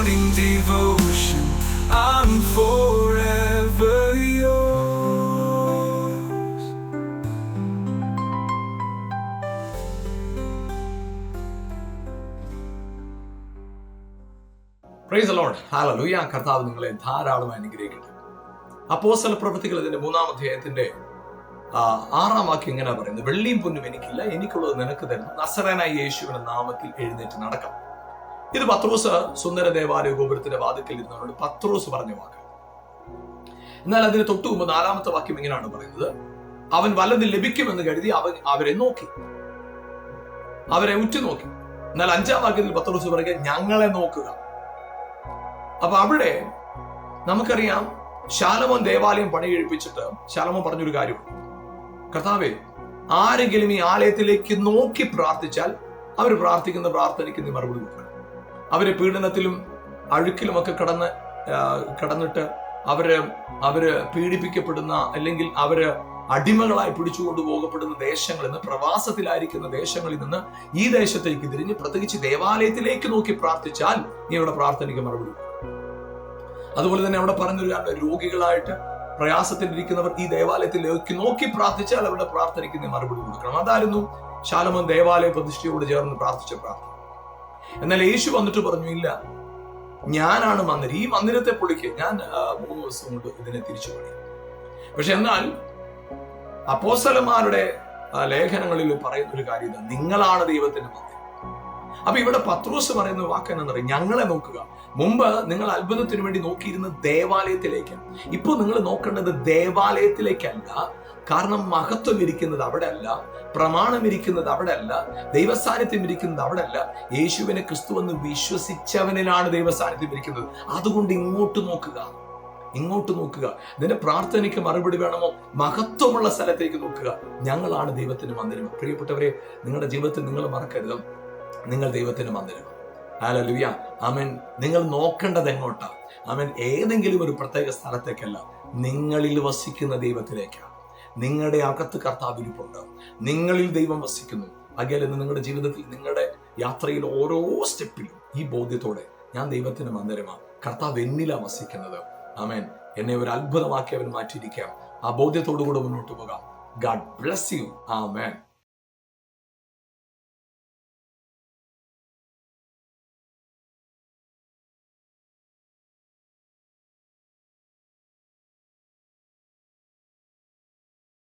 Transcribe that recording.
morning devotion. I'm forever yours. Praise the Lord. Hallelujah. കർത്താവ് നിങ്ങളെ ധാരാളമായി അനുഗ്രഹിക്കട്ടെ. അപ്പോസ്തല പ്രവൃത്തികൾ ഇതിന്റെ 3-ാം അധ്യായത്തിന്റെ 6-ാം വാക്യം ഇങ്ങനെ പറയുന്നത്, വെള്ളിയും പൊന്നും എനിക്കില്ല, എനിക്കുള്ളത് നിനക്ക് തരുന്നു, നസറേനായ യേശുവിന്റെ നാമത്തിൽ എഴുന്നേറ്റ് നടക്കാം. ഇത് പത്രോസ് സുന്ദര ദേവാലയ ഗോപുരത്തിന്റെ വാതിക്കൽ ഇരുന്നവരോട് പത്രോസ് പറഞ്ഞ വാക്ക്. എന്നാൽ അതിന് തൊട്ടു മുമ്പ് 4-ാമത്തെ വാക്യം ഇങ്ങനെയാണ് പറയുന്നത്, അവൻ വല്ലതും ലഭിക്കുമെന്ന് കരുതി അവരെ നോക്കി, അവരെ ഉറ്റുനോക്കി. എന്നാൽ 5-ാം വാക്യത്തിൽ പത്രോസ് പറയുക, ഞങ്ങളെ നോക്കുക. അപ്പൊ അവിടെ നമുക്കറിയാം, ശാലോമോൻ ദേവാലയം പണി കഴിപ്പിച്ചിട്ട് ശാലോമോൻ പറഞ്ഞൊരു കാര്യമുണ്ട്, കർത്താവേ, ആരെങ്കിലും ഈ ആലയത്തിലേക്ക് നോക്കി പ്രാർത്ഥിച്ചാൽ അവർ പ്രാർത്ഥിക്കുന്ന പ്രാർത്ഥനയ്ക്ക് നീ മറുപടി കൊടുക്കണം. അവര് പീഡനത്തിലും അഴുക്കിലുമൊക്കെ കടന്നിട്ട് അവര് പീഡിപ്പിക്കപ്പെടുന്ന, അല്ലെങ്കിൽ അവര് അടിമകളായി പിടിച്ചുകൊണ്ടു പോകപ്പെടുന്ന ദേശങ്ങളിൽ നിന്ന്, പ്രവാസത്തിലായിരിക്കുന്ന ദേശങ്ങളിൽ നിന്ന് ഈ ദേശത്തേക്ക് തിരിഞ്ഞ് പ്രത്യേകിച്ച് ദേവാലയത്തിലേക്ക് നോക്കി പ്രാർത്ഥിച്ചാൽ നീ അവിടെ പ്രാർത്ഥനയ്ക്ക് മറുപടി കൊടുക്കണം. അതുപോലെ തന്നെ അവിടെ പറഞ്ഞൊരു കാര്യം, രോഗികളായിട്ട് പ്രയാസത്തിലിരിക്കുന്നവർ ഈ ദേവാലയത്തിലേക്ക് നോക്കി പ്രാർത്ഥിച്ചാൽ അവരുടെ പ്രാർത്ഥനയ്ക്ക് നീ മറുപടി കൊടുക്കണം. അതായിരുന്നു ശാലോമോൻ ദേവാലയ പ്രതിഷ്ഠയോട് ചേർന്ന് പ്രാർത്ഥിച്ച പ്രാർത്ഥന. എന്നാൽ യേശു വന്നിട്ട് പറഞ്ഞു, ഇല്ല, ഞാനാണ് മന്ദിരം, ഈ മന്ദിരത്തെ പൊളിക്ക് ഞാൻ 3 ദിവസം കൊണ്ട് ഇതിനെ തിരിച്ചു പണിയും. പക്ഷെ എന്നാൽ അപ്പോസ്തലന്മാരുടെ ലേഖനങ്ങളിൽ പറയുന്ന ഒരു കാര്യം, നിങ്ങളാണ് ദൈവത്തിന്റെ മന്ദിരം. അപ്പൊ ഇവിടെ പത്രോസ് പറയുന്ന വാക്ക് എന്നറിയാം, ഞങ്ങളെ നോക്കുക. മുമ്പ് നിങ്ങൾ അത്ഭുതത്തിന് വേണ്ടി നോക്കിയിരുന്നത് ദേവാലയത്തിലേക്കാണ്. ഇപ്പൊ നിങ്ങൾ നോക്കേണ്ടത് ദേവാലയത്തിലേക്കല്ല. കാരണം മഹത്വം ഇരിക്കുന്നത് അവിടെ അല്ല, പ്രമാണം ഇരിക്കുന്നത് അവിടെ അല്ല, ദൈവസാന്നിധ്യം ഇരിക്കുന്നത് അവിടെ അല്ല. യേശുവിനെ ക്രിസ്തുവെന്ന് വിശ്വസിച്ചവനിലാണ് ദൈവസാന്നിധ്യം ഇരിക്കുന്നത്. അതുകൊണ്ട് ഇങ്ങോട്ട് നോക്കുക, ഇങ്ങോട്ട് നോക്കുക. നിന്റെ പ്രാർത്ഥനയ്ക്ക് മറുപടി വേണമോ, മഹത്വമുള്ള സ്ഥലത്തേക്ക് നോക്കുക. ഞങ്ങളാണ് ദൈവത്തിന്റെ മന്ദിരം. പ്രിയപ്പെട്ടവരെ, നിങ്ങളുടെ ജീവിതത്തിൽ നിങ്ങൾ മറക്കരുത്, നിങ്ങൾ ദൈവത്തിന്റെ മന്ദിരം. ഹല്ലേലൂയ. ആമേൻ. നിങ്ങൾ നോക്കേണ്ടത് എങ്ങോട്ടാ? ആമേൻ. ഏതെങ്കിലും ഒരു പ്രത്യേക സ്ഥലത്തേക്കല്ല, നിങ്ങളിൽ വസിക്കുന്ന ദൈവത്തിലേക്കാണ്. നിങ്ങളുടെ അകത്ത് കർത്താവ് ഇരിപ്പുണ്ട്, നിങ്ങളിൽ ദൈവം വസിക്കുന്നു. അകലെ നിങ്ങളുടെ ജീവിതത്തിൽ, നിങ്ങളുടെ യാത്രയിൽ ഓരോ സ്റ്റെപ്പിലും ഈ ബോധ്യത്തോടെ, ഞാൻ ദൈവത്തിന്റെ മന്ദിരമാണ്, കർത്താവ് എന്നിലാ വസിക്കുന്നത്. ആമേൻ. എന്നെ ഒരു അത്ഭുതമാക്കി അവൻ മാറ്റിയിരിക്കാം. ആ ബോധ്യത്തോടു കൂടെ മുന്നോട്ട് പോകാം. God bless you. ആമേൻ.